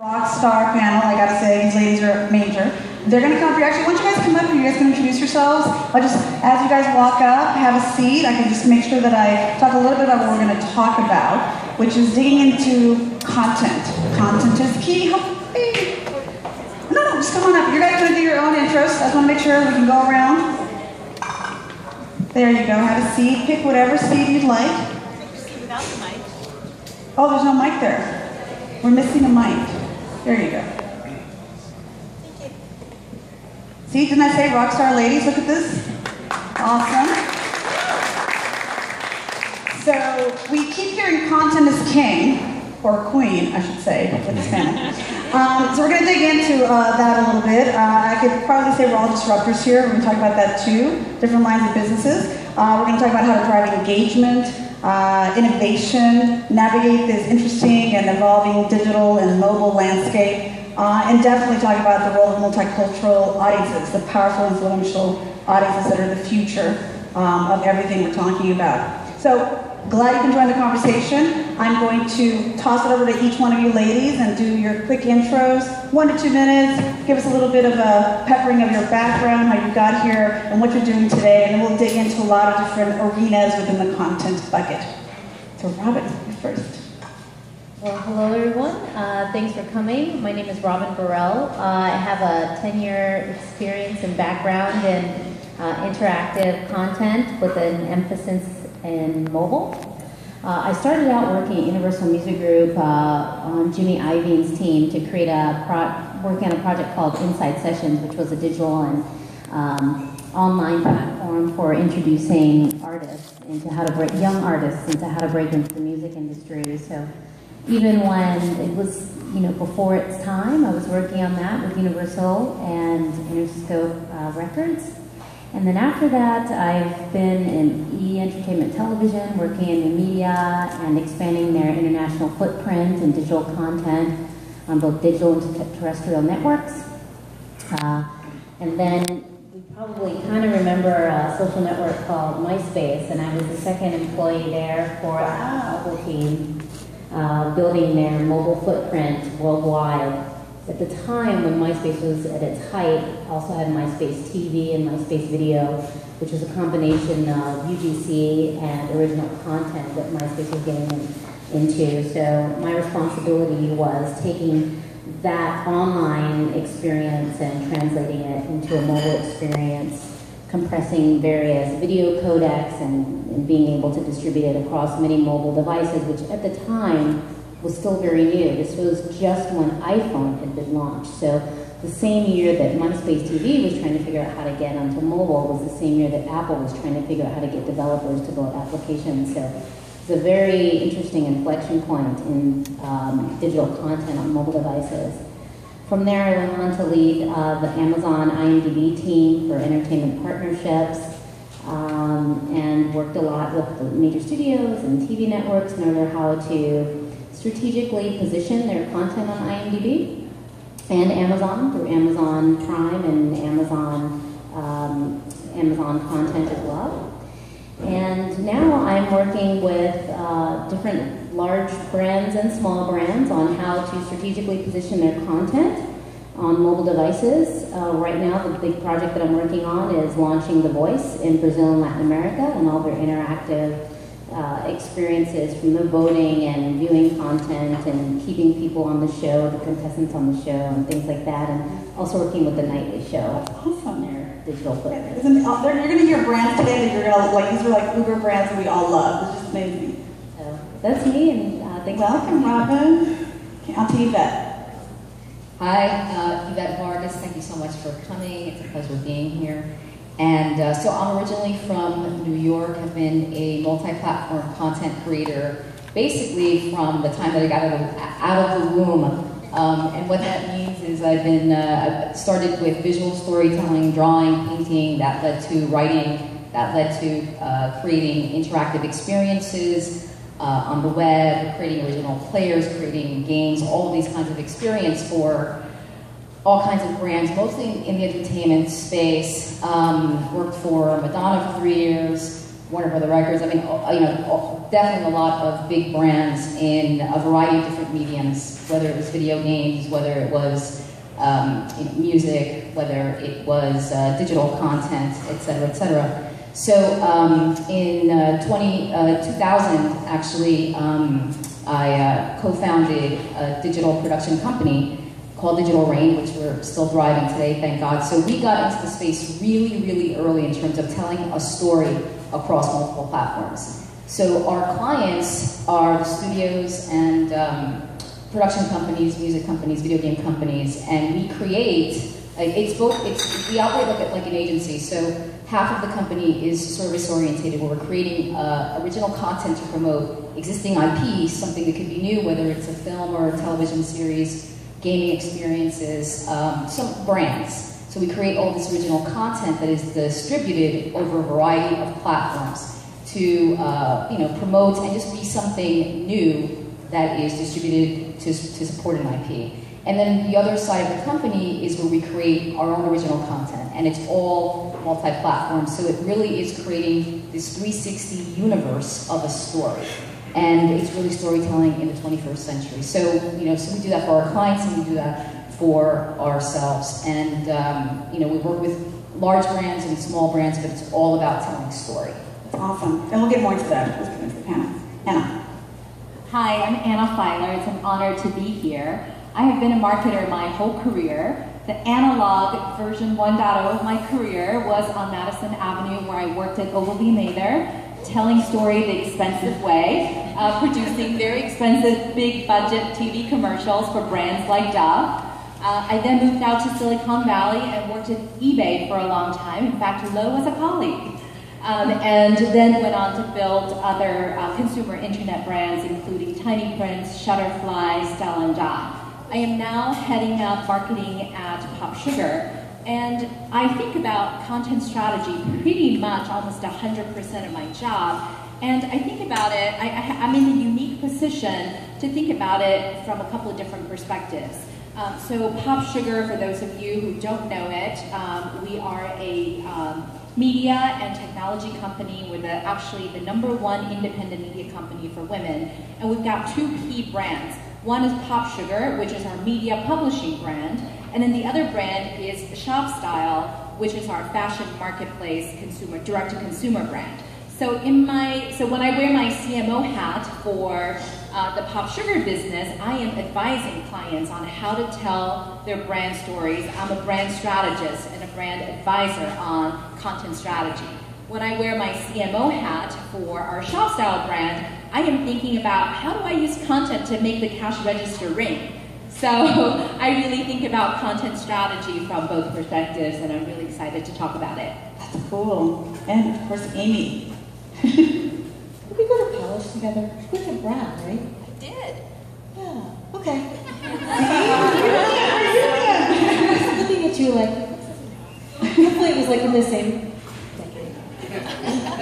Rock star panel, I gotta say, these ladies are major. They're gonna come up here. Actually, why don't you guys come up here? You guys can introduce yourselves. I'll just, as you guys walk up, have a seat. I can just make sure that I talk a little bit about what we're gonna talk about, which is digging into content. Content is key. Hey. No, just come on up. You guys are gonna do your own intros. I just wanna make sure we can go around. There you go, have a seat. Pick whatever seat you'd like. Without the mic. Oh, there's no mic there. We're missing a mic. There you go. See, didn't I say rockstar ladies? Look at this. Awesome. So we keep hearing content is king, or queen, I should say, with this panel. So we're going to dig into that a little bit. I could probably say we're all disruptors here. We're going to talk about that too, different lines of businesses. We're going to talk about how to drive engagement, innovation, navigate this interesting and evolving digital and mobile landscape, and definitely talk about the role of multicultural audiences, the powerful, influential audiences that are the future of everything we're talking about. So, glad you can join the conversation. I'm going to toss it over to each one of you ladies and do your quick intros, 1 to 2 minutes, give us a little bit of a peppering of your background, how you got here, and what you're doing today, and then we'll dig into a lot of different arenas within the content bucket. So Robin, you first. Well, hello everyone. Thanks for coming. My name is Robin Burrell. I have a 10-year experience and background in interactive content with an emphasis in mobile. I started out working at Universal Music Group on Jimmy Iovine's team to create working on a project called Inside Sessions, which was a digital and online platform for introducing artists into how to break, young artists into how to break into the music industry. So even when it was, before its time, I was working on that with Universal and Interscope Records. And then after that, I've been in E! Entertainment Television, working in the media and expanding their international footprint and digital content on both digital and terrestrial networks. And then we probably kind of remember a social network called MySpace, and I was the second employee there for a mobile team, building their mobile footprint worldwide. At the time when MySpace was at its height, also had MySpace TV and MySpace Video, which was a combination of UGC and original content that MySpace was getting into. So my responsibility was taking that online experience and translating it into a mobile experience, compressing various video codecs and being able to distribute it across many mobile devices, which at the time was still very new. This was just when iPhone had been launched. So the same year that MySpace TV was trying to figure out how to get onto mobile was the same year that Apple was trying to figure out how to get developers to build applications. So it's a very interesting inflection point in digital content on mobile devices. From there, I went on to lead the Amazon IMDb team for entertainment partnerships, and worked a lot with the major studios and TV networks in order how to strategically position their content on IMDb and Amazon through Amazon Prime and Amazon content as well. And now I'm working with different large brands and small brands on how to strategically position their content on mobile devices. Right now, the big project that I'm working on is launching The Voice in Brazil and Latin America, and all their interactive experiences from the voting and viewing content and keeping people on the show, the contestants on the show, and things like that, and also working with the Nightly Show. Awesome. Their digital footprint. You're going to hear brands today that you're going to like. These are like Uber brands that we all love. It's just amazing. So that's me, and thanks. Welcome, Robin. Okay, on to Yvette. Hi, Yvette Vargas. Thank you so much for coming. It's a pleasure being here. And so I'm originally from New York. I've been a multi-platform content creator basically from the time that I got out of the womb. And what that means is I've started with visual storytelling, drawing, painting, that led to writing, that led to creating interactive experiences on the web, creating original players, creating games, all of these kinds of experience for all kinds of brands, mostly in the entertainment space. Worked for Madonna for 3 years, Warner Brother Records. I mean, definitely a lot of big brands in a variety of different mediums, whether it was video games, whether it was music, whether it was digital content, et cetera, et cetera. So in 2000, actually, I co-founded a digital production company called Digital Rain, which we're still thriving today, thank God. So we got into the space really, really early in terms of telling a story across multiple platforms. So our clients are the studios and production companies, music companies, video game companies, and we create, we operate like an agency. So half of the company is service oriented, where we're creating original content to promote existing IP, something that could be new, whether it's a film or a television series, gaming experiences, some brands. So we create all this original content that is distributed over a variety of platforms to promote and just be something new that is distributed to support an IP. And then the other side of the company is where we create our own original content, and it's all multi-platform. So it really is creating this 360 universe of a story. And it's really storytelling in the 21st century. So, so we do that for our clients and we do that for ourselves. And, we work with large brands and small brands, but it's all about telling a story. That's awesome. And we'll get more into that. Let's get into the panel. Anna. Hi, I'm Anna Filer. It's an honor to be here. I have been a marketer my whole career. The analog version 1.0 of my career was on Madison Avenue, where I worked at Ogilvy Mather, telling story the expensive way, producing very expensive, big budget TV commercials for brands like Dove. I then moved out to Silicon Valley and worked at eBay for a long time. In fact, Lo was a colleague. And then went on to build other consumer internet brands, including Tiny Prints, Shutterfly, Stella & Dot. I am now heading up marketing at PopSugar. And I think about content strategy pretty much almost 100% of my job. And I think about it, I'm in the unique position to think about it from a couple of different perspectives. So PopSugar, for those of you who don't know it, we are a media and technology company. We're actually the #1 independent media company for women. And we've got 2 key brands. One is PopSugar, which is our media publishing brand. And then the other brand is ShopStyle, which is our fashion marketplace direct-to-consumer brand. So when I wear my CMO hat for the PopSugar business, I am advising clients on how to tell their brand stories. I'm a brand strategist and a brand advisor on content strategy. When I wear my CMO hat for our ShopStyle brand, I am thinking about how do I use content to make the cash register ring. So I really think about content strategy from both perspectives, and I'm really excited to talk about it. That's cool. And of course, Amy. Did we go to college together? We went to Brown, right? I did. Yeah. Okay. I was looking at you like, hopefully it was like in the same decade.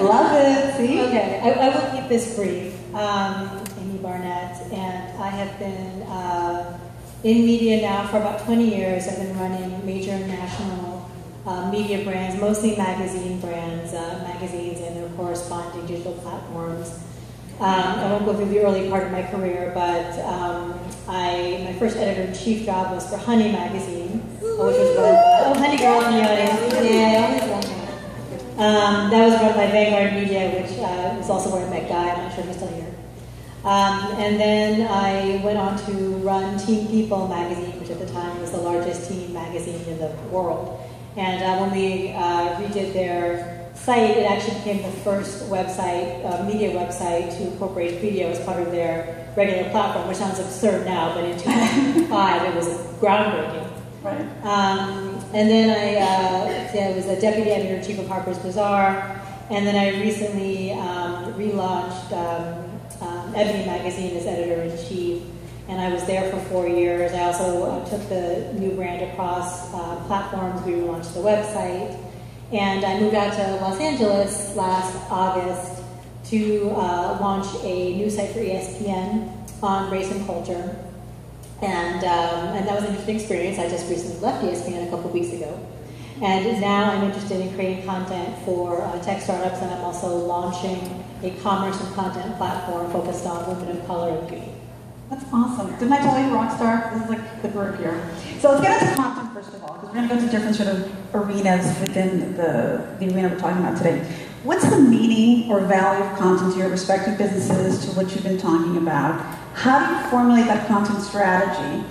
Love it. See? Okay, I will keep this brief. Amy Barnett, and I have been in media now for about 20 years. I've been running major national media brands, mostly magazine brands, magazines and their corresponding digital platforms. I won't go through the early part of my career, but my first editor-in-chief job was for Honey magazine, which was run by, Honey Girl in the audience. Yeah, I always love that. That was run by Vanguard Media, which is also where I met Guy. I'm not sure if he's still here. And then I went on to run Teen People magazine, which at the time was the largest teen magazine in the world. And when we redid their site, it actually became the first website, media website, to incorporate video as part of their regular platform, which sounds absurd now, but in 2005 it was groundbreaking. Right. And then I was a deputy editor-in-chief of Harper's Bazaar, and then I recently relaunched Ebony magazine as editor-in-chief, and I was there for 4 years. I also took the new brand across platforms. We relaunched the website, and I moved out to Los Angeles last August to launch a new site for ESPN on race and culture, and that was an interesting experience. I just recently left ESPN a couple weeks ago. And now I'm interested in creating content for tech startups, and I'm also launching a commerce and content platform focused on women of color and beauty. That's awesome. Didn't I tell you Rockstar? This is like the group here. So let's get into content first of all, because we're going to go to different sort of arenas within the arena we're talking about today. What's the meaning or value of content to your respective businesses, to what you've been talking about? How do you formulate that content strategy?